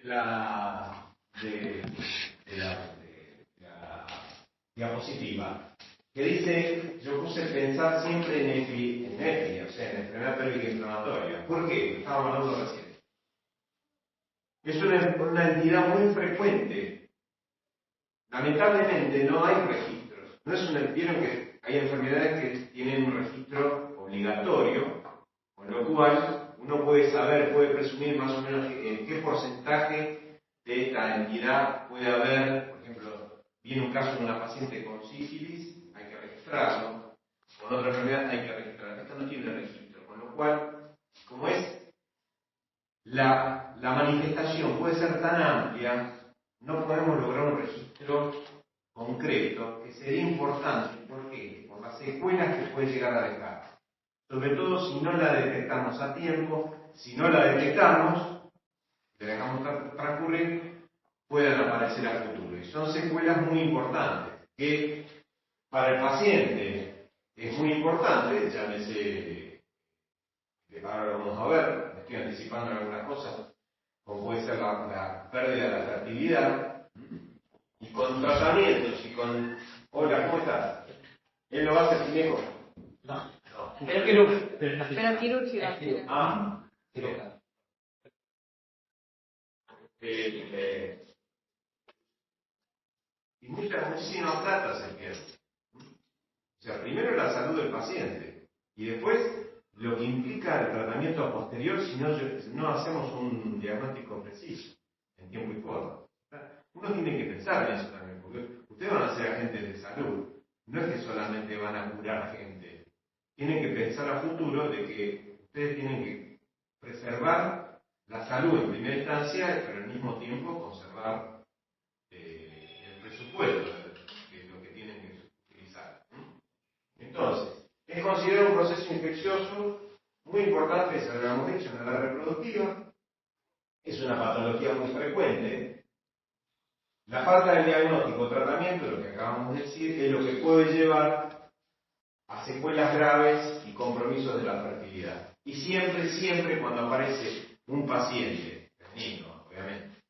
la diapositiva, que dice, yo puse pensar siempre en EPI, o sea, en enfermedad pélvica inflamatoria. ¿Por qué? Estábamos hablando recién. Es una entidad muy frecuente. Lamentablemente no hay registros. No es vieron que hay enfermedades que tienen un registro obligatorio, con lo cual uno puede saber, puede presumir más o menos en qué porcentaje de esta entidad puede haber. Por ejemplo, viene un caso de una paciente con sífilis, hay que registrarlo. Con otra enfermedad hay que registrarlo. Esta no tiene registro, con lo cual, como es la manifestación puede ser tan amplia, no podemos lograr un registro concreto que sería importante. ¿Por qué? Por las secuelas que puede llegar a dejar. Sobre todo si no la detectamos a tiempo, si no la detectamos, la dejamos transcurrir, puedan aparecer a futuro. Y son secuelas muy importantes, que para el paciente es muy importante, llámese, ahora lo vamos a ver, me estoy anticipando algunas cosas, como puede ser la pérdida de la fertilidad, y con tratamientos y con... Hola, ¿cómo estás? ¿Él lo va a hacer mejor? No. Pero quirúrgica. Ah, Quirúrgica. Y muchísima plata se pierde. O sea, primero la salud del paciente y después lo que implica el tratamiento posterior si no hacemos un diagnóstico preciso, en tiempo y forma. Uno tiene que pensar en eso también, porque ustedes van a ser agentes de salud. No es que solamente van a curar gente. Tienen que pensar a futuro de que ustedes tienen que preservar la salud en primera instancia, pero al mismo tiempo conservar el presupuesto de lo que tienen que utilizar. Entonces, es considerado un proceso infeccioso muy importante, eso lo hemos dicho, en la edad reproductiva. Es una patología muy frecuente. La falta de diagnóstico o tratamiento, lo que acabamos de decir, es lo que puede llevar a secuelas graves y compromisos de la fertilidad. Y siempre cuando aparece un paciente, femenino, obviamente,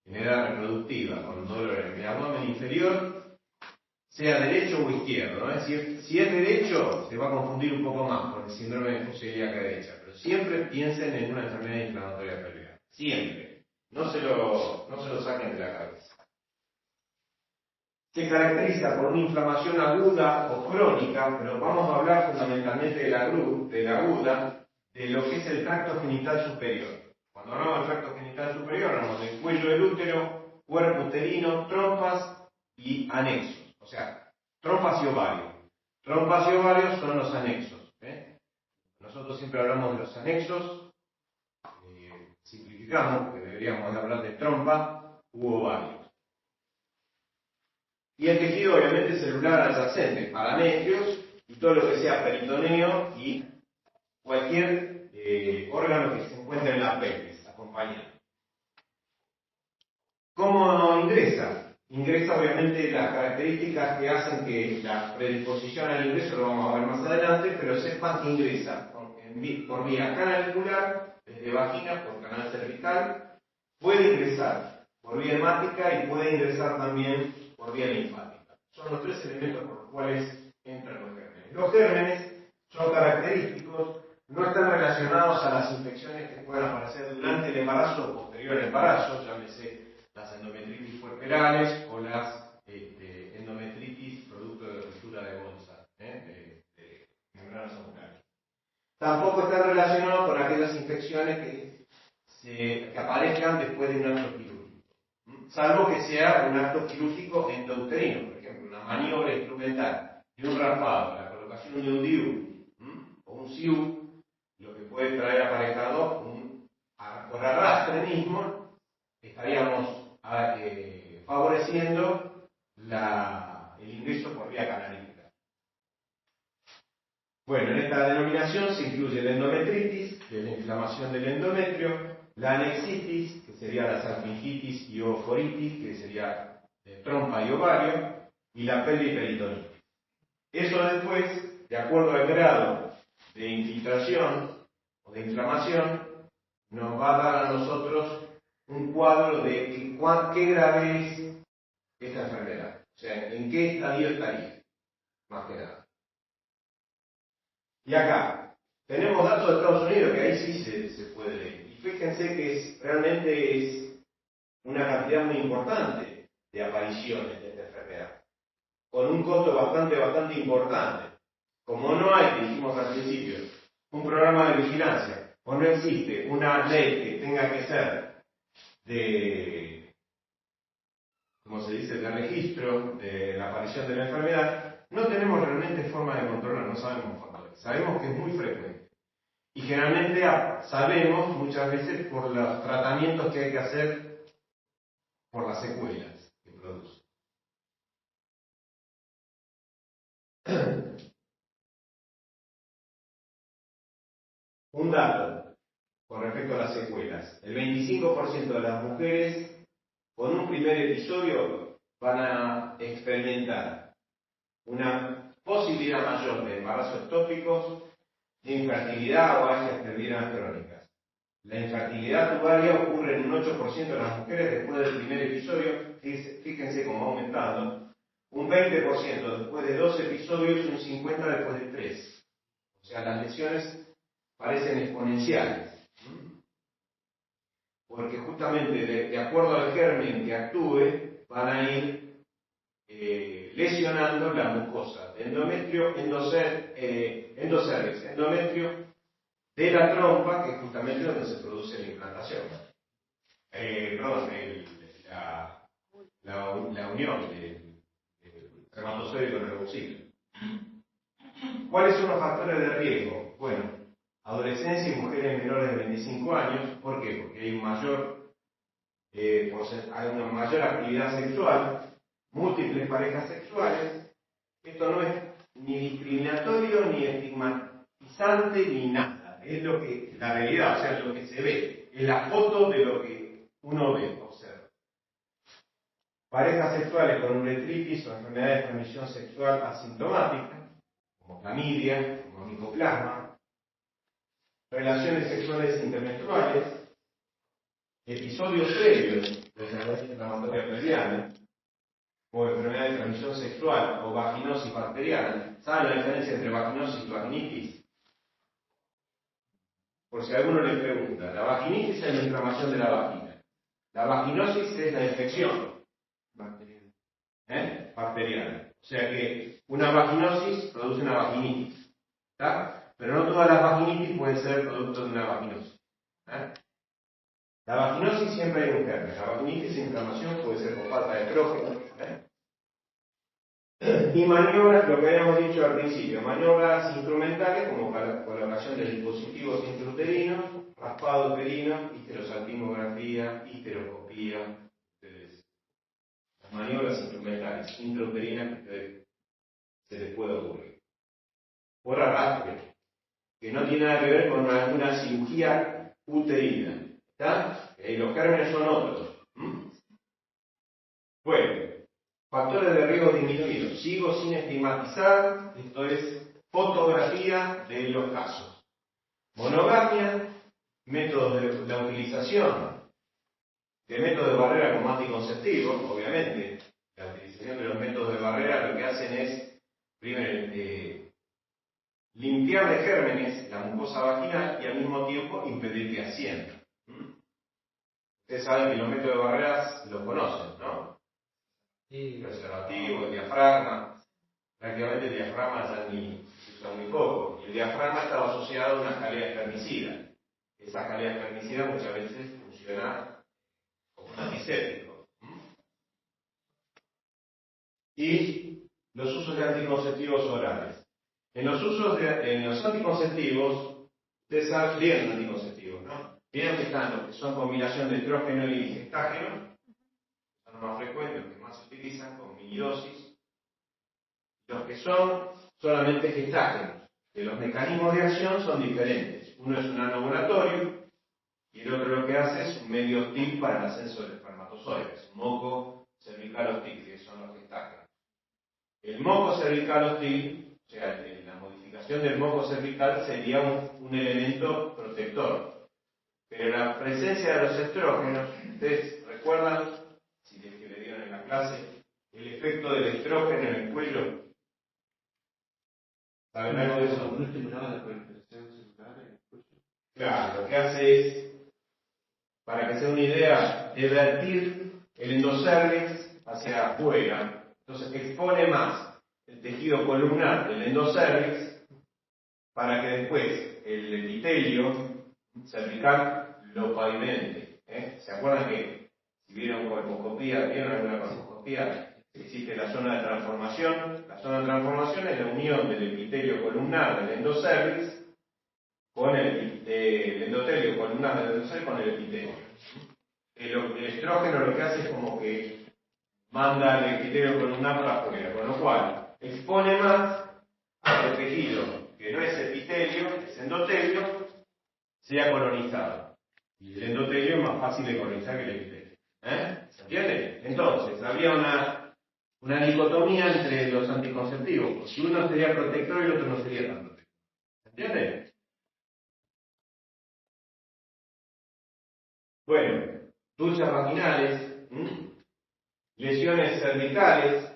en edad reproductiva, con dolor en el abdomen inferior, sea derecho o izquierdo, ¿no? Si es derecho, se va a confundir un poco más con el síndrome de fusión ilíaca derecha, pero siempre piensen en una enfermedad inflamatoria pélvica. Siempre. No se lo saquen de la cabeza. Se caracteriza por una inflamación aguda o crónica, pero vamos a hablar fundamentalmente de la aguda, de lo que es el tracto genital superior. Cuando hablamos del tracto genital superior, hablamos del cuello del útero, cuerpo uterino, trompas y anexos. O sea, trompas y ovarios. Trompas y ovarios son los anexos. Nosotros siempre hablamos de los anexos, simplificamos, porque deberíamos hablar de trompa u ovario. Y el tejido obviamente celular adyacente, parametrios y todo lo que sea peritoneo y cualquier órgano que se encuentre en la pelvis, acompañado. ¿Cómo ingresa? Ingresa obviamente las características que hacen que la predisposición al ingreso, lo vamos a ver más adelante, pero sepan que ingresa por vía canalicular, desde vagina, por canal cervical, puede ingresar por vía hemática y puede ingresar también por vía linfática. Son los tres elementos por los cuales entran los gérmenes. Los gérmenes son característicos, no están relacionados a las infecciones que puedan aparecer durante el embarazo o posterior al embarazo, llámese las endometritis puerperales o las endometritis producto de ruptura de bolsa, de membranas oculares. Tampoco están relacionados con aquellas infecciones que aparezcan después de un acto quirúrgico, salvo que sea un acto quirúrgico endouterino, por ejemplo, una maniobra instrumental de un raspado, la colocación de un DIU o un SIU, lo que puede traer aparejado por arrastre mismo, estaríamos favoreciendo el ingreso por vía canalítica. Bueno, en esta denominación se incluye la endometritis, que es la inflamación del endometrio, la anexitis, que sería la salpingitis y ooforitis, que sería de trompa y ovario, y la pelviperitonitis. Eso después, de acuerdo al grado de infiltración o de inflamación, nos va a dar a nosotros un cuadro de qué grave es esta enfermedad. O sea, en qué estadio estaría, más que nada. Y acá, tenemos datos de Estados Unidos que ahí sí se puede leer. Y fíjense que realmente es una cantidad muy importante de apariciones de esta enfermedad, con un costo bastante importante. Como no hay, dijimos al principio, un programa de vigilancia, o no existe una ley que tenga que ser de, como se dice, de registro de la aparición de la enfermedad, no tenemos realmente forma de controlar, no sabemos controlar. Sabemos que es muy frecuente. Y generalmente sabemos muchas veces por los tratamientos que hay que hacer por las secuelas que produce. Un dato con respecto a las secuelas. El 25% de las mujeres con un primer episodio van a experimentar una posibilidad mayor de embarazos ectópicos, de infertilidad o bajas fertilidad crónicas. La infertilidad tubaria ocurre en un 8% de las mujeres después del primer episodio, fíjense cómo va aumentando, un 20% después de 2 episodios y un 50% después de 3. O sea, las lesiones parecen exponenciales. Porque justamente de acuerdo al germen que actúe, van a ir lesionando la mucosa de endometrio, endocervix, endometrio de la trompa, que es justamente donde se produce la implantación. La unión del espermatozoide con el ovocito. ¿Cuáles son los factores de riesgo? Bueno, adolescencia y mujeres menores de 25 años. ¿Por qué? Porque hay una mayor actividad sexual, múltiples parejas sexuales. Esto no es ni discriminatorio, ni estigmatizante, ni nada. Es lo que, la realidad, o sea, lo que se ve. Es la foto de lo que uno ve, observa. Parejas sexuales con uretritis o enfermedades de transmisión sexual asintomática, como clamidia, como micoplasma, relaciones sexuales intermenstruales, episodios previos de enfermedad inflamatoria pelviana, o enfermedad de transmisión sexual, o vaginosis bacteriana. ¿Saben la diferencia entre vaginosis y vaginitis? Por si alguno le pregunta, la vaginitis es la inflamación de la vagina. La vaginosis es la infección bacteriana. O sea que una vaginosis produce una vaginitis. ¿Está? Pero no todas las vaginitis pueden ser producto de una vaginosis. La vaginosis siempre hay un germen. La vaginitis, inflamación, puede ser por falta de estrógeno. Y maniobras, lo que habíamos dicho al principio, maniobras instrumentales como colocación de dispositivos intrauterinos, raspado uterino, histerosalpingografía, histeroscopía. Las maniobras instrumentales intrauterinas que se les puede ocurrir. Por arrastre, que no tiene nada que ver con alguna cirugía uterina. ¿Está? Y los gérmenes son otros. Bueno, factores de riesgo disminuidos. Sigo sin estigmatizar, esto es fotografía de los casos. Monogamia, métodos de la utilización de métodos de barrera como anticonceptivos, obviamente. La utilización de los métodos de barrera lo que hacen es, primero, limpiar de gérmenes la mucosa vaginal y al mismo tiempo impedir que ascienda. Ustedes saben que los métodos de barreras los conocen, ¿no? Sí. El preservativo, el diafragma. Prácticamente el diafragma ya se usa muy poco. Y el diafragma estaba asociado a una jalea espermicida. Esa jalea espermicida muchas veces funciona como un antiséptico. Y los usos de anticonceptivos orales. En los anticonceptivos, ustedes saben, bien anticonceptivos, ¿no? Vieron que están los que son combinación de estrógeno y gestágeno, son los más frecuentes, los que más se utilizan, con minidosis. Los que son solamente gestágenos, que los mecanismos de acción son diferentes. Uno es un anovulatorio y el otro lo que hace es un medio hostil para el ascenso del espermatozoide, es un moco cervical hostil, que son los gestágenos. El moco cervical hostil, o sea, la modificación del moco cervical sería un elemento protector. pero la presencia de los estrógenos, ustedes recuerdan, si es que le dieron en la clase, el efecto del estrógeno en el cuello. ¿Saben algo de eso? ¿No estimulaba la proliferación celular en el cuello? Claro, lo que hace es, para que se dé una idea, divertir el endocérvix hacia afuera. Entonces expone más el tejido columnar del endocérvix para que después el epitelio cervical lo pavimente. ¿Se acuerdan que si vieron colposcopía, vieron alguna colposcopía, existe la zona de transformación? La zona de transformación es la unión del epitelio columnar del endocérvix con el endotelio columnar del endocérvix con el epitelio. El estrógeno lo que hace es como que manda el epitelio columnar para afuera, con lo cual expone más al tejido que no es epitelio, es endotelio, sea colonizado. Y el endotelio es más fácil de colonizar que el epitelio. ¿Se entiende? Entonces, había una dicotomía entre los anticonceptivos. Si uno sería protector y el otro no sería tan protector. ¿Se entiende? Bueno, dulces vaginales, lesiones cervicales,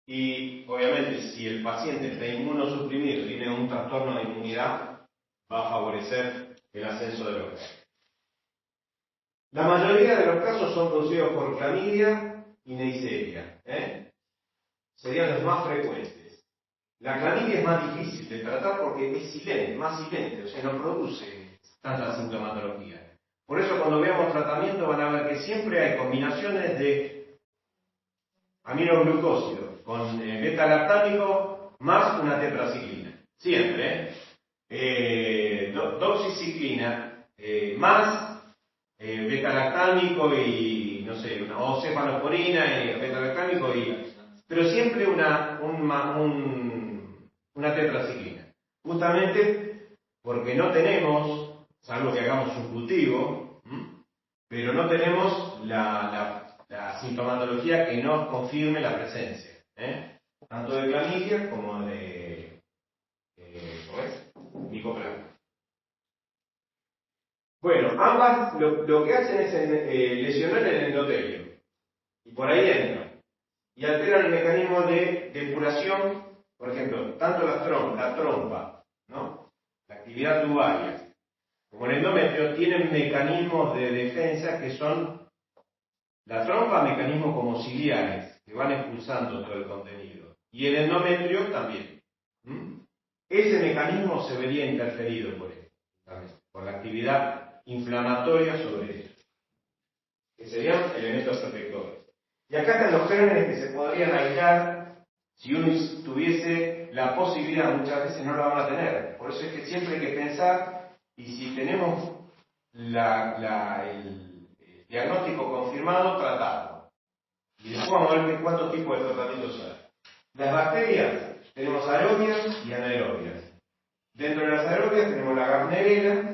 y obviamente si el paciente está inmunosuprimido, tiene un trastorno de inmunidad, va a favorecer el ascenso de los casos. La mayoría de los casos son producidos por clamidia y neisseria. Serían los más frecuentes. La clamidia es más difícil de tratar porque es silente, más silente, o sea, no produce tanta sintomatología. Por eso cuando veamos tratamiento van a ver que siempre hay combinaciones de aminoglucósidos con beta-lactámico más una tetraciclina. Siempre. Doxiciclina más beta-lactámico y, no sé, o cefalosporina y beta-lactámico, pero siempre una tetraciclina. Justamente porque no tenemos, salvo que hagamos un cultivo, pero no tenemos la sintomatología que nos confirme la presencia, tanto de clamidia como de micoplasma. Bueno, ambas lo que hacen es lesionar el endotelio, y por ahí entran, y alteran el mecanismo de depuración, por ejemplo, tanto la trompa, ¿no? La actividad tubaria, como el endometrio, tienen mecanismos de defensa que son la trompa, mecanismos como ciliares, que van expulsando todo el contenido, y el endometrio también. Ese mecanismo se vería interferido por esto, por la actividad inflamatoria sobre esto, que serían elementos protectores. Y acá están los gérmenes que se podrían aislar si uno tuviese la posibilidad, muchas veces no la van a tener. Por eso es que siempre hay que pensar, y si tenemos el diagnóstico confirmado, tratarlo. Y después vamos a ver cuántos tipos de tratamientos hay. Las bacterias, tenemos aerobias y anaerobias. Dentro de las aerobias tenemos la Gardnerella,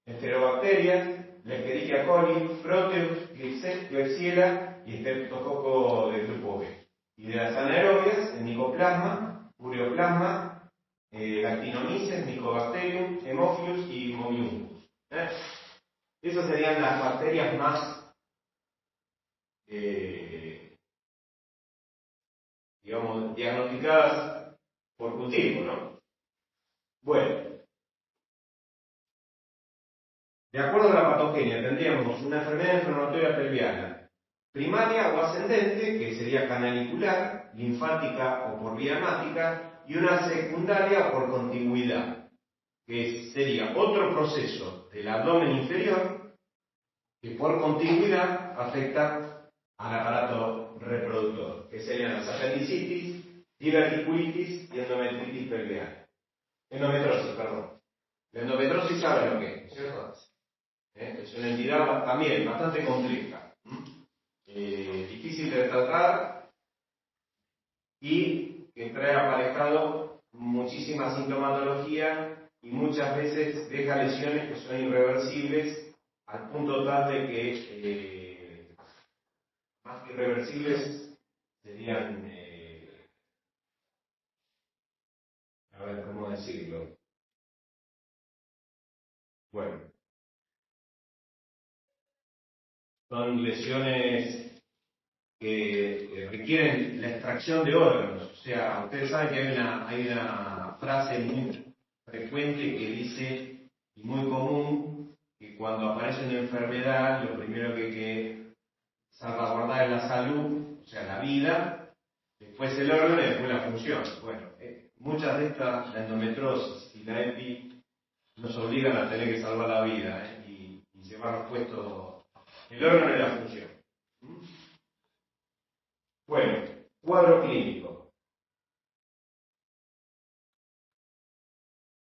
Enterobacterias, la Escherichia coli, Proteus, Klebsiella y Streptococcus de grupo B. Y de las anaerobias, el Mycoplasma, Ureoplasma, Actinomyces, Mycobacterium, Haemophilus y Momiuncus. Esas serían las bacterias más, digamos, diagnosticadas por cultivo, ¿no? Bueno. De acuerdo a la patogenia, tendríamos una enfermedad inflamatoria pelviana primaria o ascendente, que sería canalicular, linfática o por vía hemática, y una secundaria o por contigüidad, que sería otro proceso del abdomen inferior que por contigüidad afecta al aparato reproductor, que serían las apendicitis, diverticulitis y endometritis pelviana. Endometrosis, perdón. La endometrosis sabe lo que es, ¿cierto? Es una entidad también bastante compleja, difícil de tratar y que trae aparejado muchísima sintomatología y muchas veces deja lesiones que son irreversibles al punto tal de que más que irreversibles serían, a ver cómo decirlo, Bueno, son lesiones que requieren la extracción de órganos. O sea, ustedes saben que hay una frase muy frecuente que dice, y muy común, que cuando aparece una enfermedad, lo primero que hay que salvaguardar es la salud, o sea, la vida, después el órgano y después la función. Bueno, muchas de estas, la endometriosis y la EPI, nos obligan a tener que salvar la vida y llevarnos puesto el órgano y la función. Bueno, cuadro clínico.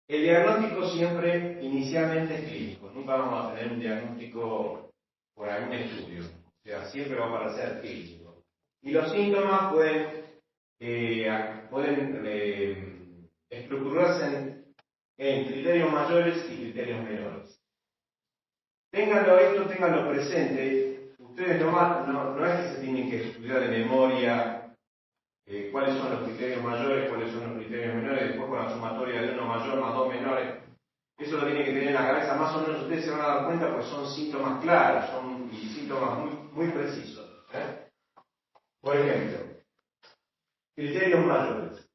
El diagnóstico siempre inicialmente es clínico, nunca vamos a tener un diagnóstico por algún estudio, o sea, siempre va a parecer clínico. Y los síntomas pueden estructurarse en criterios mayores y criterios menores. Ténganlo presente. Ustedes no es que se tienen que estudiar de memoria cuáles son los criterios mayores, cuáles son los criterios menores, después con la sumatoria de uno mayor más dos menores. Eso lo tienen que tener en la cabeza, más o menos ustedes se van a dar cuenta, pues son síntomas claros, son síntomas muy precisos. Por ejemplo, criterios mayores.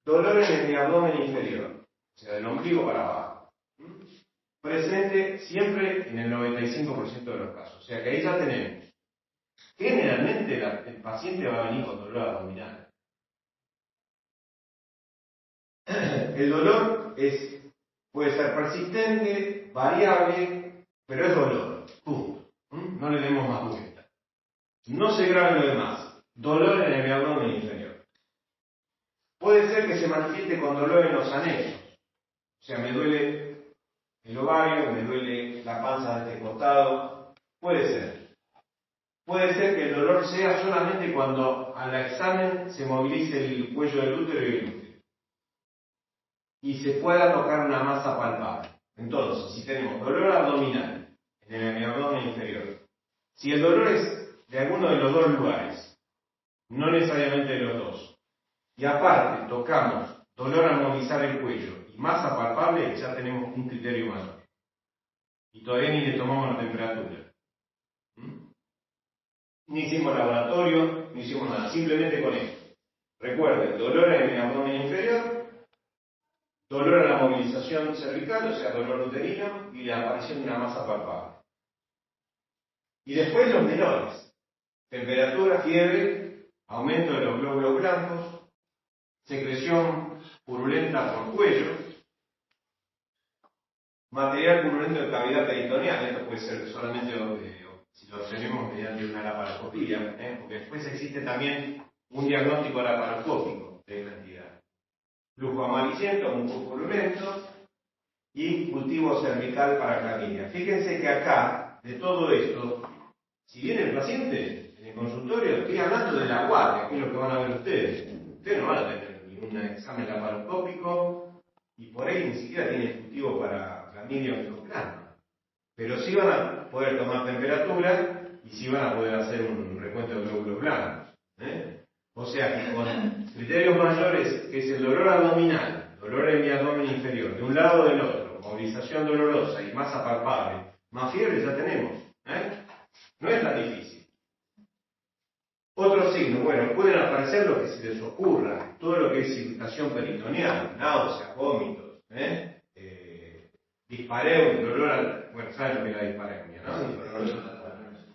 Dolor en el abdomen inferior, o sea, del ombligo para abajo. Presente siempre en el 95% de los casos. O sea que ahí ya tenemos. Generalmente el paciente va a venir con dolor abdominal. El dolor puede ser persistente, variable, pero es dolor. Punto. No le demos más vuelta. No se grabe lo demás. Dolor en el abdomen inferior. Puede ser que se manifieste con dolor en los anexos. O sea, me duele el ovario, me duele la panza de este costado. Puede ser. Puede ser que el dolor sea solamente cuando al examen se movilice el cuello del útero y el útero. Y se pueda tocar una masa palpable. Entonces, si tenemos dolor abdominal en el abdomen inferior, si el dolor es de alguno de los dos lugares, no necesariamente de los dos, y aparte tocamos dolor al movilizar el cuello y masa palpable, ya tenemos un criterio mayor. Y todavía ni le tomamos la temperatura. Ni hicimos laboratorio, ni hicimos nada, simplemente con esto. Recuerden, dolor en el abdomen inferior, dolor en la movilización cervical, o sea, dolor uterino, y la aparición de una masa palpable. Y después los menores. Temperatura, fiebre, aumento de los glóbulos blancos, secreción purulenta por cuello, material purulento de cavidad peritoneal, esto puede ser solamente si lo obtenemos mediante una laparoscopía, porque después existe también un diagnóstico laparoscópico de esta entidad. Flujo amarillento, un purulento y cultivo cervical para clamidia. Fíjense que acá, de todo esto, si viene el paciente en el consultorio, estoy hablando de la guardia, que es lo que van a ver ustedes. Ustedes no van a tener ningún examen laparoscópico y por ahí ni siquiera tiene cultivo para clamidia o micoplasma. Pero sí van a poder tomar temperatura y sí van a poder hacer un recuento de glóbulos blancos. O sea que con criterios mayores, que es el dolor abdominal, dolor en mi abdomen inferior, de un lado o del otro, movilización dolorosa y masa palpable, más fiebre ya tenemos. No es tan difícil. Otros signos, bueno, pueden aparecer lo que se les ocurra, todo lo que es irritación peritoneal, náuseas, vómitos, dispareunia, dolor bueno, saben lo que es la dispareunia, ¿no?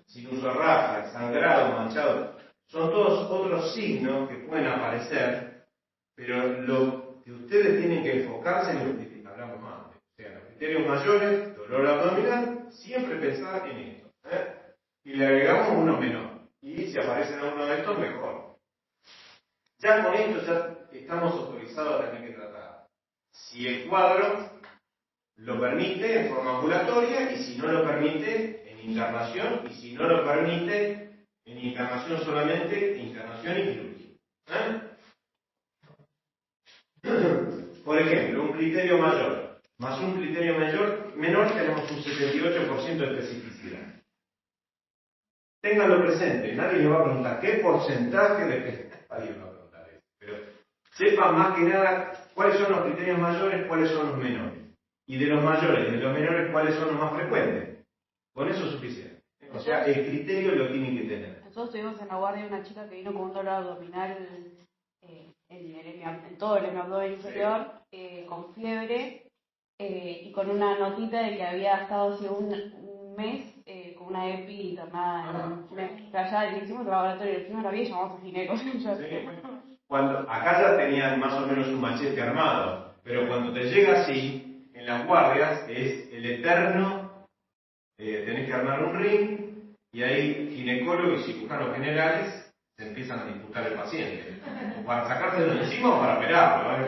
Sinusorragia, sangrado, manchado, son todos otros signos que pueden aparecer, pero lo que ustedes tienen que enfocarse en lo que hablamos antes, o sea, los criterios mayores, dolor abdominal, siempre pensar en esto, y le agregamos uno menor, y si aparece uno de estos, mejor. Ya con esto ya estamos autorizados a tener que tratar. Si el cuadro lo permite en forma ambulatoria, y si no lo permite, en internación, y si no lo permite, en internación solamente, internación y quirúrgica. Por ejemplo, un criterio mayor más un criterio menor, tenemos un 78% de especificidad. Ténganlo presente, nadie le va a preguntar qué porcentaje de... Nadie le va a preguntar eso, pero sepan más que nada cuáles son los criterios mayores, cuáles son los menores. y de los mayores y de los menores cuáles son los más frecuentes. Con eso es suficiente. O sea, el criterio lo tienen que tener. Nosotros tuvimos en la guardia una chica que vino con un dolor abdominal en todo el abdomen inferior, con fiebre y con una notita de que había estado hace un mes con una EPI internada en allá le hicimos el laboratorio, el primero había llamado a ginecos. Acá ya tenían más o menos un machete armado, pero cuando te llega así, en las guardias es el eterno, tenés que armar un ring y ahí ginecólogos y cirujanos generales se empiezan a disputar el paciente. O para sacárselo de encima o para operarlo.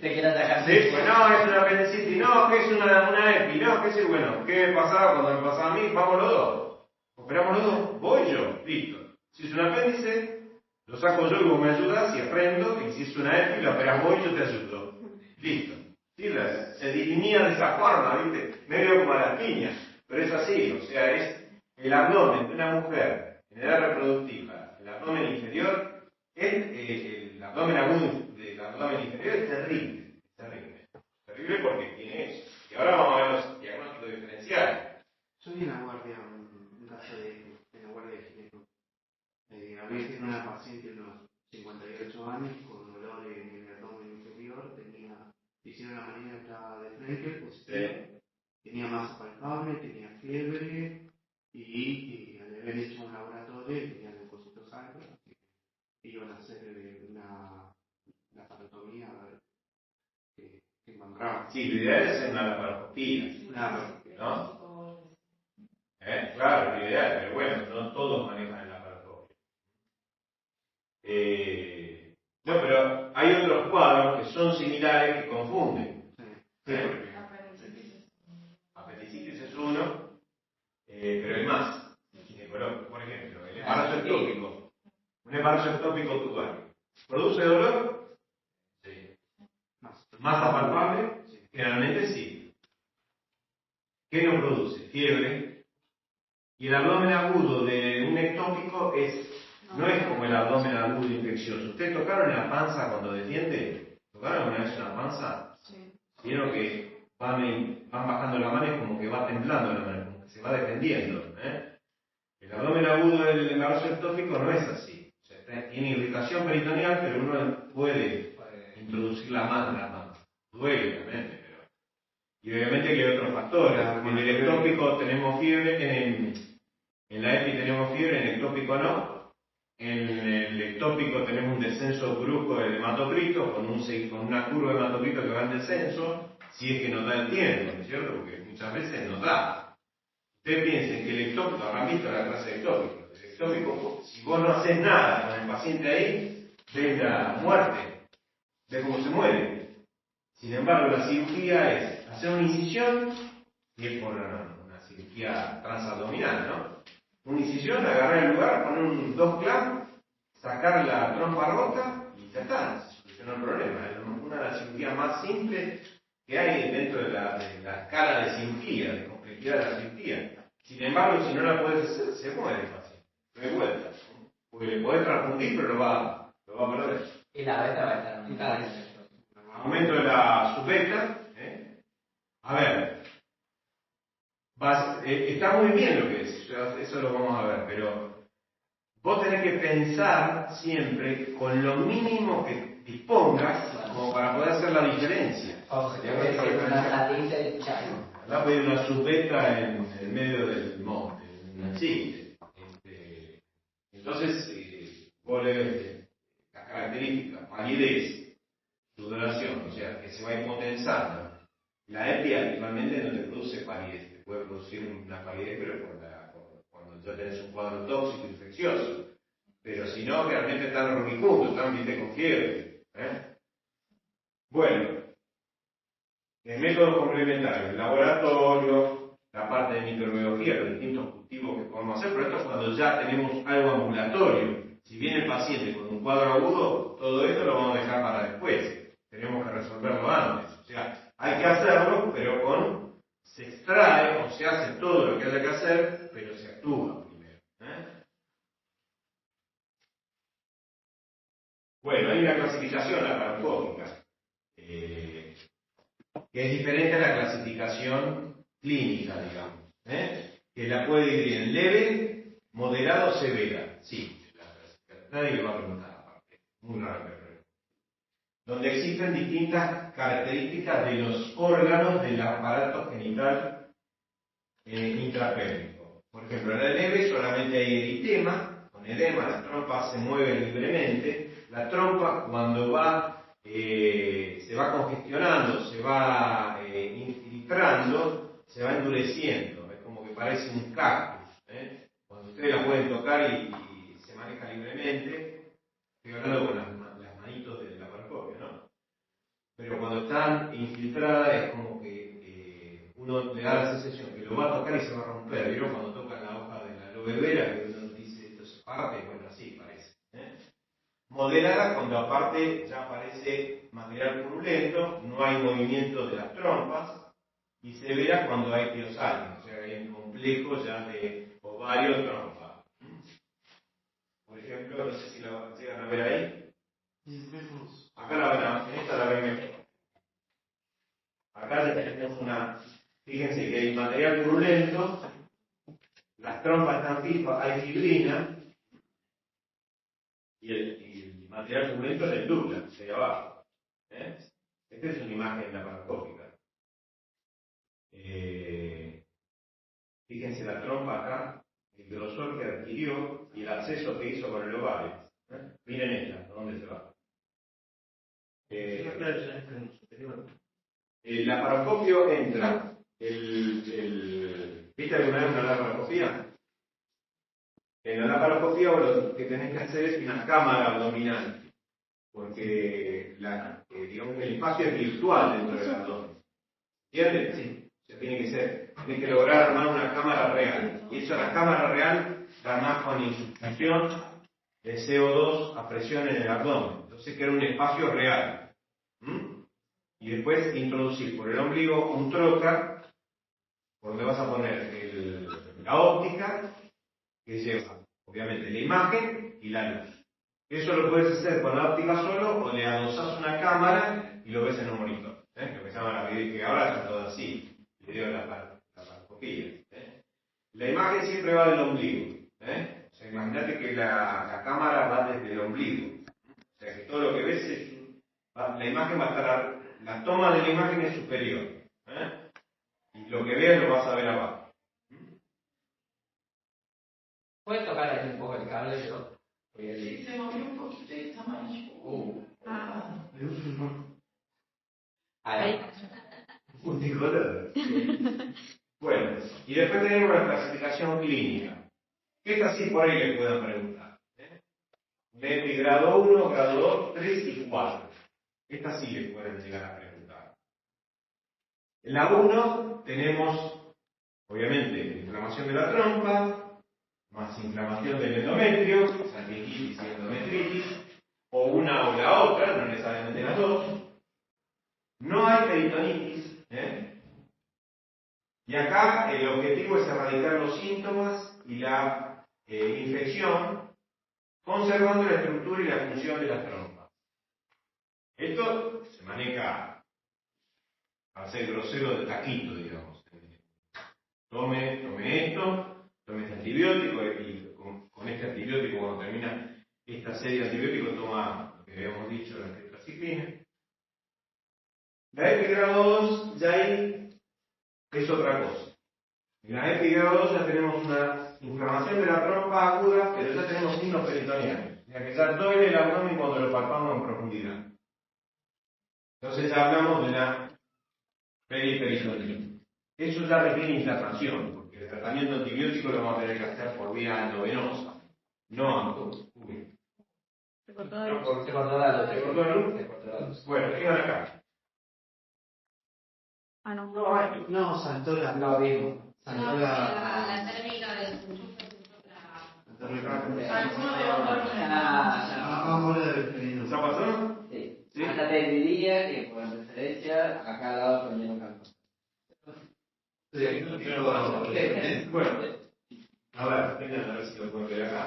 Te quiere atacar. Sí, pues no, es una apendicitis, no, que es una EPI, no, que es bueno, ¿qué pasaba cuando me pasaba a mí? Vamos los dos. Operamos los dos, voy yo, listo. Si es un apéndice, lo saco yo y vos me ayudas y aprendo, y si es una EPI, lo operas vos y yo te ayudo. Listo. Sí, se dirimía de esa forma, ¿viste? Medio como a las piñas, pero es así, o sea, es el abdomen de una mujer en edad reproductiva, el abdomen inferior, el abdomen agudo del abdomen inferior es terrible, terrible porque tiene eso. Y ahora vamos a ver los diagnósticos diferenciales. Yo vi en la guardia un caso en la guardia de gineco. Había tenido una paciente de unos 58 años con dolor en el abdomen inferior, hicieron la maniobra de Frenkel positiva, tenía masa palpable, tenía fiebre y le habían hecho un laboratorio y tenía leucocitos altos, así que iban a hacer una laparotomía a ver qué encontraban. Sí, lo ideal es hacer una laparoscopía, ¿no? Claro, lo ideal, pero bueno, no todos manejan el laparoscopia. No, pero hay otros cuadros que son similares que confunden. Apendicitis es uno, pero hay más. Por ejemplo, el embarazo ectópico. Un embarazo ectópico tubario. ¿Produce dolor? Sí. ¿Masa palpable? Generalmente sí. ¿Qué no produce? Fiebre. Y el abdomen agudo de un ectópico no es como el abdomen agudo infeccioso. ¿Ustedes tocaron en la panza cuando defiende? ¿Tocaron alguna vez una panza? Sí. Vieron que van bajando la mano y como que va temblando la mano, como que se va defendiendo. El abdomen agudo del embarazo ectópico no es así. O sea, tiene irritación peritoneal, pero uno puede introducir la mano. Duele, obviamente, pero... Y obviamente que hay otros factores. En el ectópico tenemos fiebre, en la EPI tenemos fiebre, en el ectópico no. En el ectópico tenemos un descenso brusco del hematocrito, con una curva de hematocrito que va en descenso, si es que nos da el tiempo, ¿no es cierto? Porque muchas veces nos da. Ustedes piensen que el ectópico, habrán visto la clase de ectópico. El ectópico, si vos no haces nada con el paciente ahí, ves la muerte, ves cómo se muere. Sin embargo, la cirugía es hacer una incisión, y es por una cirugía transabdominal, ¿no? Una incisión, agarrar el lugar, poner dos clavos, sacar la trompa rota y ya está, se solucionó el problema. Es una de las cirugías más simples que hay dentro de la escala de cirugía, de complejidad de la cirugía. Sin embargo, si no la puedes hacer, se muere el paciente, no hay vuelta. Porque le podés transfundir, pero lo va a perder. Y la beta va a estar aumentada. Aumento de la subbeta. A ver, está muy bien lo que es, eso lo vamos a ver, pero vos tenés que pensar siempre con lo mínimo que dispongas como para poder hacer la diferencia. Acá pedir una subbeta en el medio del monte, no existe. Entonces, vos le ves las características, palidez, sudoración, o sea, que se va impotenzando. La EPI habitualmente no te produce palidez, te puede producir una palidez, pero cuando ya tenés un cuadro tóxico infeccioso. Pero si no, realmente están rubicundos, están viste con fiebre. Bueno, el método complementario, el laboratorio, la parte de microbiología, los distintos cultivos que podemos hacer, pero esto es cuando ya tenemos algo ambulatorio. Si viene el paciente con un cuadro agudo, todo esto lo vamos a dejar para después. Tenemos que resolverlo antes. O sea, hay que hacerlo, pero se extrae o se hace todo lo que haya que hacer, pero se actúa primero. Bueno, hay una clasificación laparoscópica, que que es diferente a la clasificación clínica, digamos, que la puede dividir en leve, moderado, severa. Sí, nadie le va a preguntar aparte, muy raro que pregunte. Donde existen distintas características de los órganos del aparato genital intrapélvico. Por ejemplo, en la leve solamente hay eritema, con edema, la trompa se mueve libremente. La trompa cuando se va congestionando, se va infiltrando, se va endureciendo, es como que parece un cactus. Cuando ustedes la pueden tocar y se maneja libremente, estoy hablando con las manitos de la parcopia, ¿no? Pero cuando están infiltradas es como que uno le da la sensación que lo va a tocar y se va a romper. ¿Vieron cuando tocan la hoja de la aloe vera que uno dice esto se parte? Bueno, así parece. Moderada cuando aparte ya aparece material purulento, no hay movimiento de las trompas, y severa cuando hay tiosalgia, o sea hay un complejo ya de ovario trompa. Por ejemplo, no sé si la llegan a ver ahí. Acá la ven, en esta la ven mejor. Acá tenemos fíjense que hay material purulento, las trompas están fijas, hay fibrina, y el material purulento en el duplex, de abajo. Esta es una imagen laparoscópica. Fíjense la trompa acá, el grosor que adquirió y el acceso que hizo con el ovario. Miren esta, ¿dónde se va? El laparoscopio entra. ¿Viste alguna vez una laparoscopía? En la laparoscopía lo que tenés que hacer es una cámara abdominal, porque digamos, el espacio es virtual dentro del abdomen. ¿Entiendes? Sí. O sea, tiene que lograr armar una cámara real. Y eso, la cámara real, la armás con insuficción de CO2 a presión en el abdomen. Entonces queda un espacio real. Y después introducir por el ombligo un trocar, por donde vas a poner la óptica, que lleva, obviamente, la imagen y la luz. Eso lo puedes hacer con la óptica solo o le adosás una cámara y lo ves en un monitor. Lo que se llama la video, que ahora está todo así, video de la laparoscopía. La imagen siempre va del ombligo. O sea, imagínate que la cámara va desde el ombligo. O sea, que todo lo que ves la imagen va a estar, la toma de la imagen es superior. Y lo que veas lo vas a ver abajo. ¿Puedes tocar ahí un poco el cable? Yo Sí, se movió un poquito y está más. ahí. Multicolor. Bueno, y después tenemos la clasificación clínica. Esta sí por ahí le pueden preguntar. EPI grado 1, grado 2, 3 y 4. Esta sí le pueden llegar a preguntar. En la 1 tenemos, obviamente, inflamación de la trompa, más inflamación del endometrio, salpingitis y endometritis, o una o la otra, no necesariamente las dos. No hay peritonitis, y acá el objetivo es erradicar los síntomas y la infección, conservando la estructura y la función de las trompas. Esto se maneja al ser grosero de taquito, digamos. Tome esto, tome este antibiótico y con este antibiótico, cuando termina esta serie de antibióticos, toma lo que habíamos dicho, la tetraciclina. La EPI grado 2 ya ahí es otra cosa. En la EPI grado 2 ya tenemos una inflamación de la trompa aguda, pero ya tenemos signos peritoneales. O sea que ya duele el abdomen cuando lo palpamos en profundidad. Entonces ya hablamos de la peritonía. Eso ya requiere internación, porque el tratamiento antibiótico lo vamos a tener que hacer por vía endovenosa, no ambulosa. Se cortó de luz. Se cortó la luz. ¿Se cortó la luz? Se cortó la luz. Bueno, vengan acá. Ah, no. No, saltó la. Lo vimos. Saltó No, la. la térmica del enchufe es otra. Alguno de los dos. Vamos a ver el ¿Ya pasó? Sí. Sí. Hasta te diría que por referencia, acá al lado también un campo. Bueno, a ver, vengan a ver si lo pueden ver acá.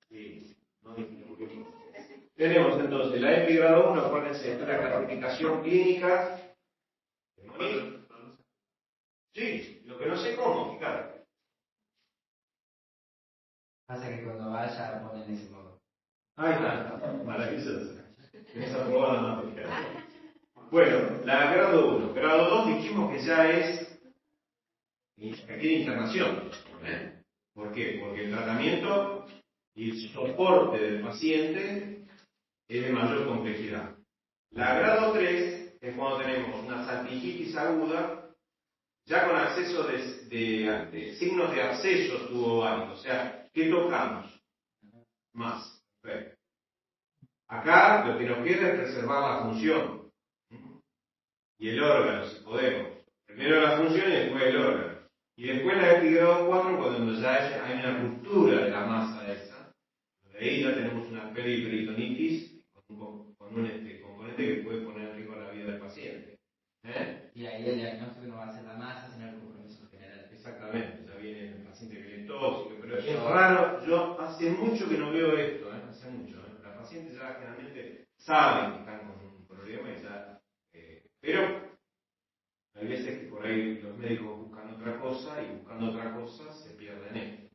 Sí, no disminuye. Tenemos entonces la EPI grado 1, acuérdense, esta es la clasificación clínica. Sí, lo que no sé cómo, fíjate. Pasa que cuando vaya ponen ese modo. Ahí está, maravilloso. Esa probada materia. Bueno, la grado 1. Grado 2 dijimos que ya es aquí de internación. ¿Por qué? Porque el tratamiento y el soporte del paciente es de mayor complejidad. La grado 3 es cuando tenemos una salpingitis aguda, ya con acceso de signos de absceso tubovárico. O sea, ¿qué tocamos? Más. Perfecto. Acá lo que nos queda es preservar la función y el órgano, si podemos. Primero la función y después el órgano. Y después la EPI grado 4, cuando ya hay una ruptura de la masa esa. De ahí ya tenemos una periperitonitis con un componente que puede poner en riesgo la vida del paciente. Y ahí el diagnóstico no va a ser la masa, sino el compromiso general. Exactamente, ya viene el paciente que viene tóxico, pero es raro, yo hace mucho que no veo esto, hace mucho. Los pacientes ya generalmente saben que están con un problema y ya, pero hay veces que por ahí los médicos buscan otra cosa y buscando otra cosa se pierden esto.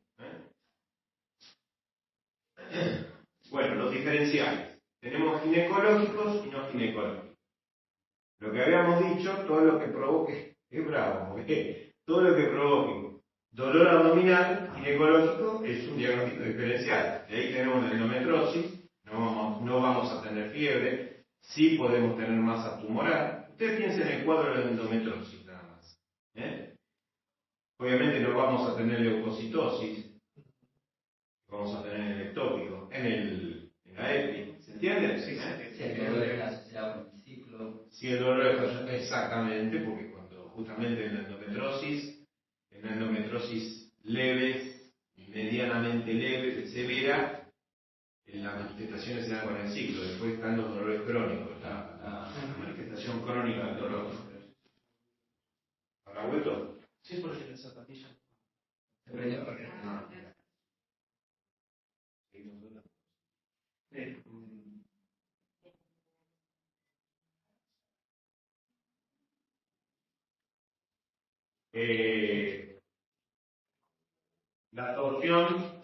Bueno, los diferenciales. Tenemos ginecológicos y no ginecológicos. Lo que habíamos dicho, todo lo que provoque, es bravo, porque todo lo que provoque dolor abdominal ginecológico es un diagnóstico diferencial. De ahí tenemos la endometriosis, no vamos a tener fiebre, sí podemos tener masa tumoral. Ustedes piensen en el cuadro de la endometriosis nada más. Obviamente no vamos a tener leucocitosis, vamos a tener en el ectópico, en la EPI. ¿Se entiende? Sí, Si el dolor está asociado con el ciclo. Si el dolor está asociado, exactamente, porque cuando justamente en la endometriosis leve, medianamente leve, severa, las manifestaciones se dan con el ciclo, después están los dolores crónicos, la manifestación crónica del dolor. ¿Habrá vuelto? Sí, porque la zapatilla. Se prendió porque no. La torsión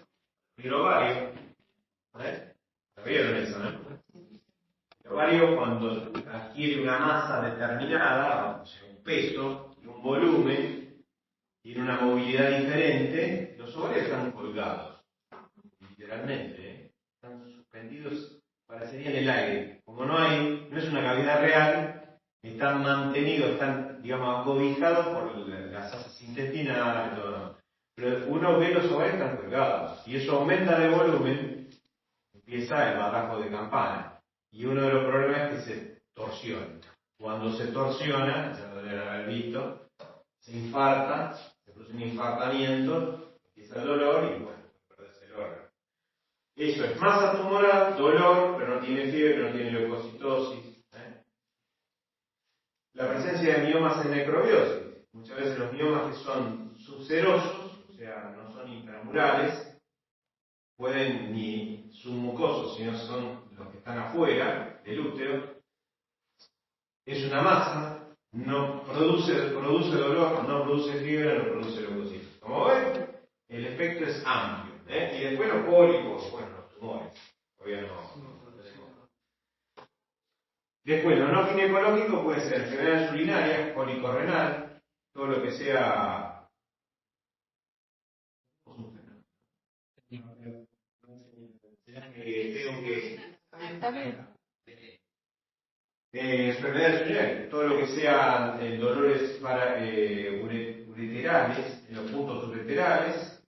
del ovario. ¿La vieron eso, no? El ovario, cuando adquiere una masa determinada, o sea, un peso y un volumen, tiene una movilidad diferente, los ovarios están colgados, literalmente, están suspendidos, parecería en el aire. Como no es una cavidad real, están mantenidos, están, digamos, acobijados por las asas intestinales, todo. Pero uno ve los ovarios están colgados, y eso aumenta de volumen, empieza el batajo de campana. Y uno de los problemas es que se torsiona. Cuando se torsiona, ya lo deben haber visto, se infarta, se produce un infartamiento, empieza el dolor y bueno, perdés el órgano. Eso es masa tumoral, dolor, pero no tiene fiebre, no tiene leucocitosis. La presencia de miomas en necrobiosis. Muchas veces los miomas que son subserosos, o sea, no son intramurales, pueden ni submucosos, sino son los que están afuera del útero. Es una masa, no produce dolor, no produce fiebre, no produce leucocitos. Como ven, el efecto es amplio. Y después los pólipos, bueno, los tumores. Todavía no tenemos. Después, lo no ginecológico puede ser enfermedades urinarias, cólico renal, todo lo que sea. Tengo que. Está bien. Enfermedades urinarias, todo lo que sea dolores ureterales, en los puntos ureterales,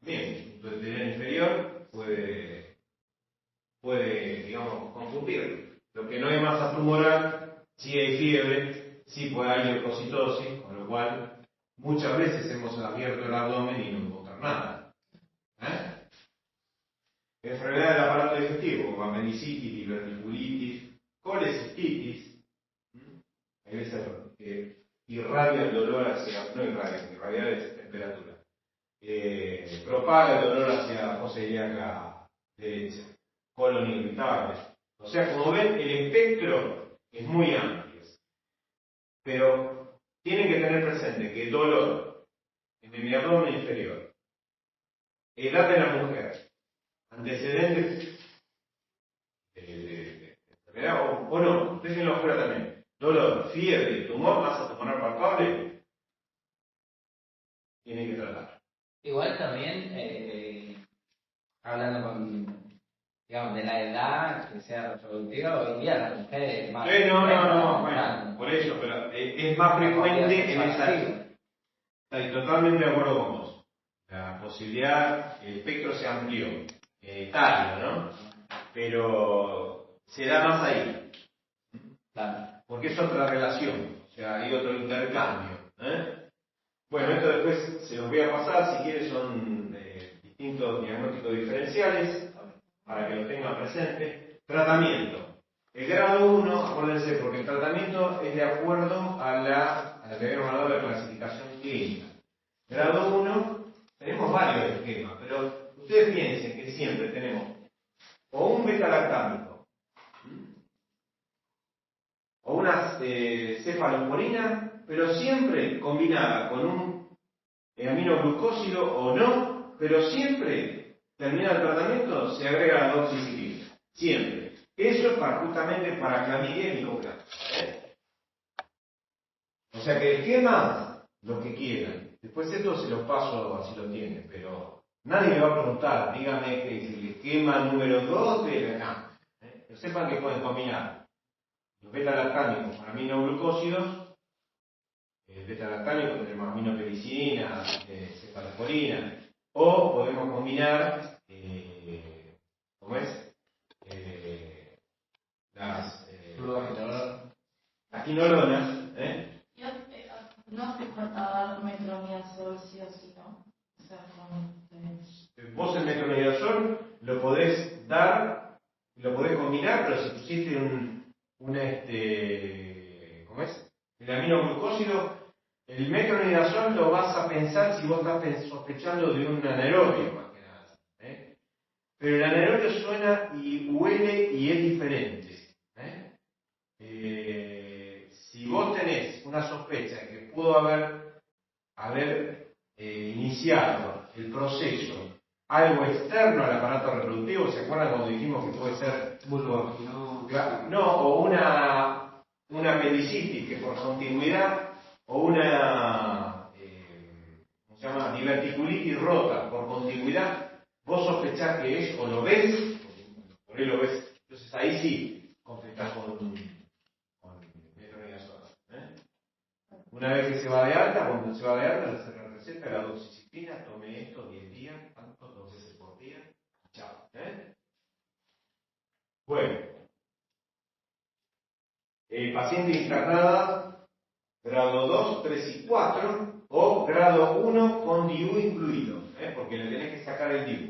bien, el punto uretero inferior puede, digamos, confundir. Lo que no hay masa tumoral, sí hay fiebre, sí puede haber leucocitosis, con lo cual muchas veces hemos abierto el abdomen y no encontrar nada. Enfermedad del aparato digestivo, como apendicitis, diverticulitis, colecistitis. Hay veces que irradia el dolor hacia, no irradia es temperatura. Propaga el dolor hacia la fosa ilíaca derecha. Colon irritable. O sea, como ven, el espectro es muy amplio. Pero tienen que tener presente que dolor en el abdomen inferior, edad de la mujer, antecedentes de enfermedad o no, déjenlo fuera también. Dolor, fiebre, tumor, masa tumoral palpable, tienen que tratar. Igual también, hablando digamos, de la edad que sea reproductiva, hoy en día las mujeres más... Bueno, por eso, pero es más frecuente en esa... Estoy totalmente de acuerdo con vos. La posibilidad, el espectro se amplió, etario, ¿no? Pero se da más ahí. Claro. Porque es otra relación, o sea, hay otro intercambio. Bueno, esto después se los voy a pasar, si quieren son distintos diagnósticos diferenciales, para que lo tengan presente. Tratamiento. El grado 1, acuérdense, porque el tratamiento es de acuerdo a la que habíamos hablado de la clasificación clínica. Grado 1, tenemos varios esquemas, pero ustedes piensen que siempre tenemos o un beta-lactámico, o una cefalosporina, pero siempre combinada con un aminoglucósido o no, pero siempre, terminado el tratamiento, se agrega la doxiciclina. Siempre. Eso es justamente para clamidia y micoplasma. O sea que esquema, lo que quieran. Después esto se los paso así lo tienen, pero nadie me va a preguntar, dígame que es el esquema número 2 de la... Que sepan que pueden combinar los beta-lactámicos con aminoglucósidos. El beta-lactámico tenemos aminopenicilina, cefalosporina, o podemos combinar, ¿cómo es? Las quinolonas, No hace falta dar metronidazol sí o sí, ¿no? O sea, Vos el metronidazol lo podés dar, lo podés combinar, pero si pusiste ¿cómo es? El aminoglucósido, el metronidazol lo vas a pensar si vos estás sospechando de un anaerobio, más que nada. Pero el anaerobio suena y huele y es diferente. Si vos tenés una sospecha de que pudo haber iniciado el proceso algo externo al aparato reproductivo, ¿se acuerdan cuando dijimos que puede ser o una apendicitis que por continuidad, o una ¿cómo se llama? Diverticulitis rota por continuidad, vos sospechás que es o lo ves, por ahí lo ves, entonces ahí sí completás con metronidazol. Una vez que se va de alta, cuando se va de alta, se le receta la doxiciclina, tome esto 10 días, tanto, 2 veces por día, chao. Bueno, paciente internada, grado 2, 3 y 4, o grado 1 con DIU incluido, porque le tenés que sacar el DIU.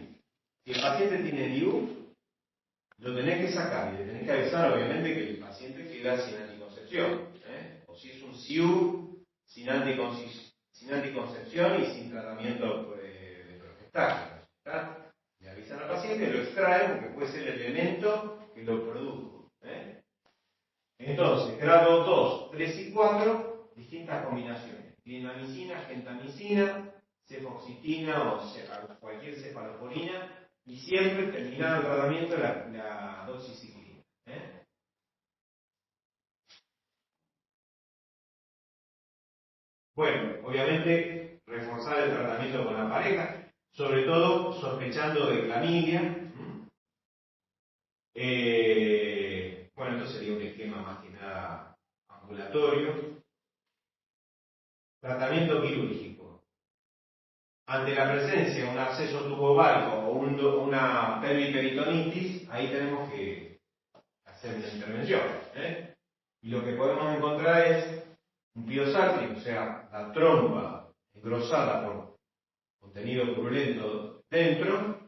Si el paciente tiene DIU, lo tenés que sacar y le tenés que avisar, obviamente, que el paciente queda sin anticoncepción. O si es un SIU, sin anticoncepción y sin tratamiento de progestaje. Le avisan al paciente, lo extraen porque puede ser el elemento que lo produjo. Entonces, grado 2, 3 y 4, distintas combinaciones. Clindamicina, gentamicina, cefoxitina o cualquier cefalosporina, y siempre terminado el tratamiento la doxiciclina. Bueno, obviamente reforzar el tratamiento con la pareja, sobre todo sospechando de clamidia. Bueno, esto sería un esquema más que nada ambulatorio. Tratamiento quirúrgico. Ante la presencia de un absceso tubovárico o una pelviperitonitis, ahí tenemos que hacer una intervención. Y lo que podemos encontrar es un piosartris, o sea, la trompa engrosada por contenido purulento dentro,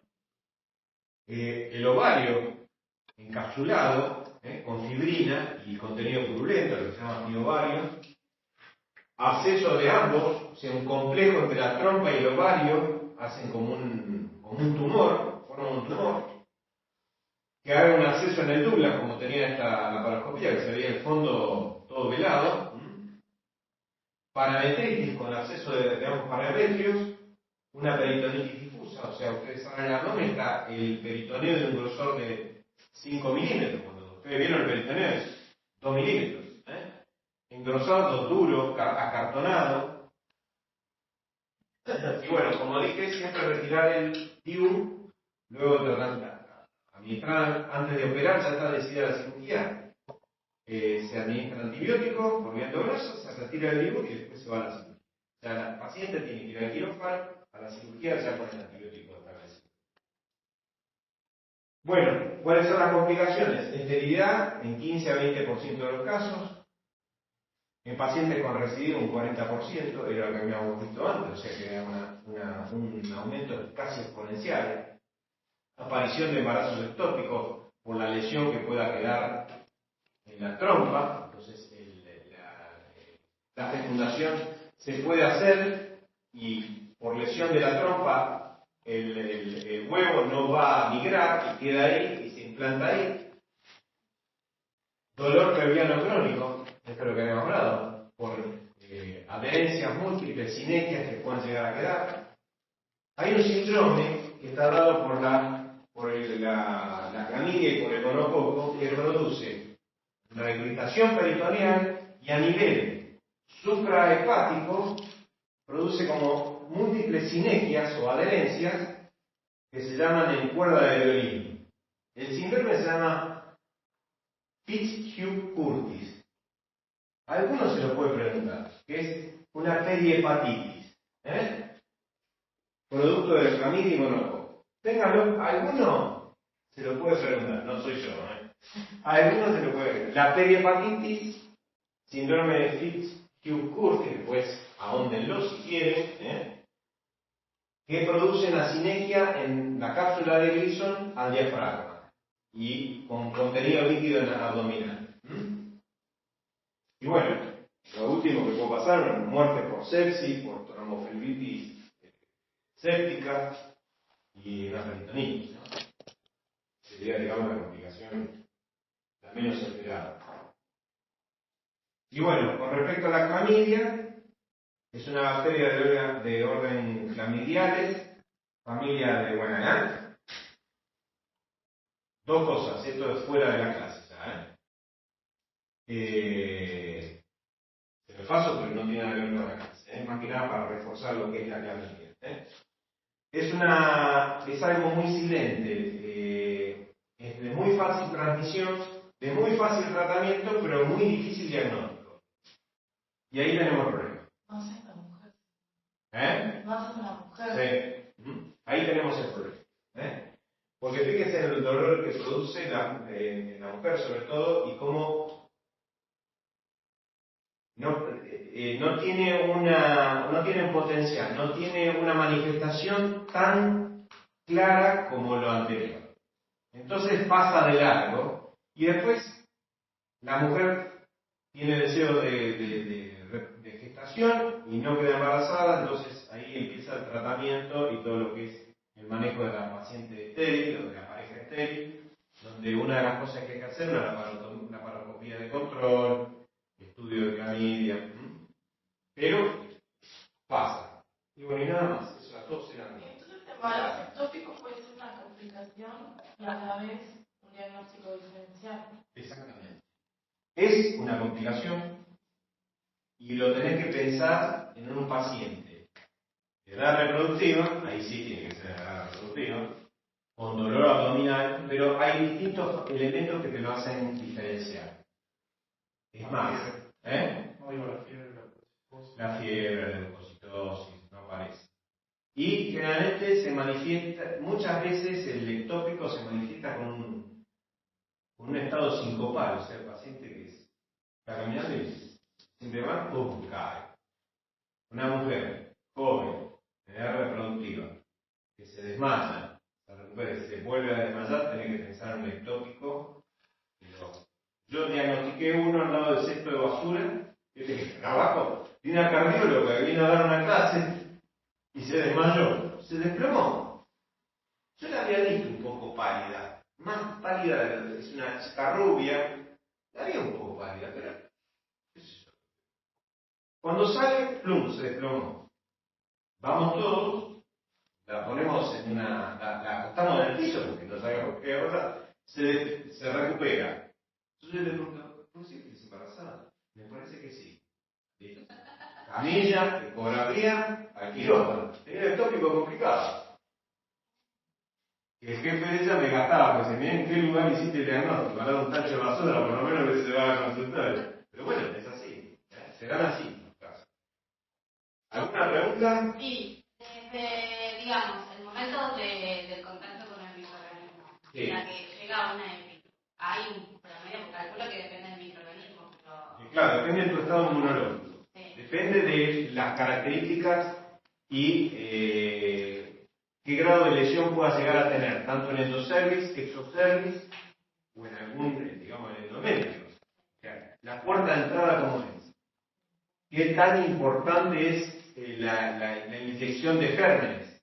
el ovario encapsulado con fibrina y contenido purulento, lo que se llama piovario, absceso de ambos, o sea, un complejo entre la trompa y el ovario, hacen como un tumor, forman un tumor, que haga un acceso en el Douglas, como tenía esta laparoscopía, que se veía el fondo todo velado. Parametritis con acceso de ambos parametrios, una peritonitis difusa, o sea, ustedes saben el abdomen, está el peritoneo de un grosor de 5 milímetros. Cuando ustedes vieron el peritoneo es 2 milímetros. Engrosado, duro, acartonado. Y bueno, como dije, siempre retirar el DIU, luego de administrar, antes de operar, ya está decidida la cirugía. Se administra antibiótico por vía endovenosa, se retira el DIU y después se va a la cirugía. O sea, la paciente tiene que ir al quirófano, a la cirugía ya con el antibiótico establecido. Bueno, ¿cuáles son las complicaciones? Esterilidad en 15 a 20% de los casos. En pacientes con recidivo un 40%, era lo que habíamos visto antes, o sea que era un aumento casi exponencial. Aparición de embarazos ectópicos por la lesión que pueda quedar en la trompa, entonces la fecundación se puede hacer y por lesión de la trompa el huevo no va a migrar y queda ahí y se implanta ahí. Dolor pelviano crónico, esto es lo que habíamos hablado, por adherencias múltiples, sinequias que puedan llegar a quedar. Hay un síndrome que está dado por la clamidia y por el gonococo que produce una irritación peritoneal y a nivel suprahepático produce como múltiples sinequias o adherencias que se llaman en cuerda de violín. El síndrome se llama Fitzhugh-Curtis. A algunos se lo puede preguntar, que es una perihepatitis, producto de clamidia y gonococo. Téngalo, alguno se lo puede preguntar, no soy yo, A algunos se lo puede preguntar. La perihepatitis, síndrome de Fitzhugh-Curtis, después ahóndenlo si quieren, que produce una sinequia en la cápsula de Gleason al diafragma y con contenido líquido abdominal. Y bueno, lo último que puede pasar, muerte por sepsis, por tromboflebitis séptica y una peritonitis, ¿no? Sería, digamos, la complicación la menos esperada. Y bueno, con respecto a la clamidia, es una bacteria de orden clamidiales, familia de Guanayán. Dos cosas, esto es fuera de la clase ya, se me paso, pero no tiene nada que ver con la clase, más que nada para reforzar lo que es la clamidia. Es algo muy silente, es de muy fácil transmisión, de muy fácil tratamiento, pero muy difícil diagnóstico. Y ahí tenemos problemas. Más en la mujer. Más en la mujer. Sí. Ahí tenemos el problema. Porque fíjense en el dolor que produce en la mujer sobre todo y cómo no tiene potencial, no tiene una manifestación tan clara como lo anterior. Entonces pasa de largo y después la mujer tiene deseo de gestación y no queda embarazada, entonces ahí empieza el tratamiento y todo lo que es el manejo de la paciente estéril o de la pareja estéril, donde una de las cosas que hay que hacer es una laparoscopía de control, estudio de clamidia, pero pasa. Y bueno, y nada más, esas dos eran. Entonces el embarazo ectópico puede ser una complicación y a la vez un diagnóstico diferencial. Exactamente. Es una complicación y lo tenés que pensar en un paciente de edad reproductiva, ahí sí tiene que ser de edad reproductiva, con dolor abdominal, pero hay distintos elementos que te lo hacen diferenciar. Es más, la fiebre, la leucocitosis, no aparece. Y generalmente se manifiesta, muchas veces el ectópico se manifiesta con un estado sincopal, o sea, el paciente que está caminando y siempre va, ¡pum!, cae. Una mujer joven, de edad reproductiva, que se desmaya, se recupera, se vuelve a desmayar, tiene que pensar en un ectópico. Yo diagnostiqué uno al lado del cesto de basura, que abajo tiene al cardiólogo que vino a dar una clase y se desmayó, se desplomó. Yo la había visto un poco pálida, más pálida, es una chica rubia, la vi un poco pálida, pero qué sé yo. Cuando sale, plum, se desplomó. Vamos todos, la ponemos en la acostamos en el piso porque no sabíamos qué pasa, se recupera. Entonces yo le pregunto, ¿no sé que estás embarazada? Me parece que sí. ¿Listo? Camilla, ecografía, al quirófano. Tenía el tópico complicado. El jefe de ella me gastaba, pues en qué lugar hiciste el diagnóstico, al lado de un tacho de basura, por lo menos que se va a consultar. Pero bueno, es así, se dan así los casos. ¿Alguna pregunta? Sí, digamos, el momento del contacto con el microorganismo, Sí. la que llega a una EPI, hay un promedio, calculo que depende del microorganismo, pero... Claro, depende de tu estado inmunológico. Sí. Depende de las características y qué grado de lesión pueda llegar a tener, tanto en endocervix, exocervix o en algún, digamos, en endometrio. O sea, la puerta de entrada, ¿cómo es? ¿Qué tan importante es la inyección de gérmenes?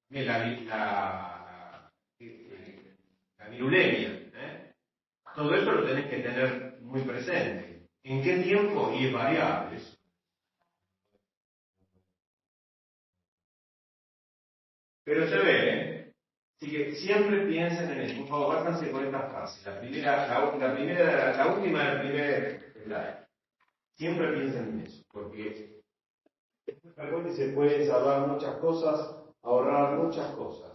La virulemia. Todo eso lo tenés que tener muy presente. ¿En qué tiempo? Y es variable eso. Pero se ve, ¿eh? Así que siempre piensen en eso. Por favor, bájense con esta frase. La última del primer slide. Siempre piensen en eso, porque se pueden salvar muchas cosas, ahorrar muchas cosas.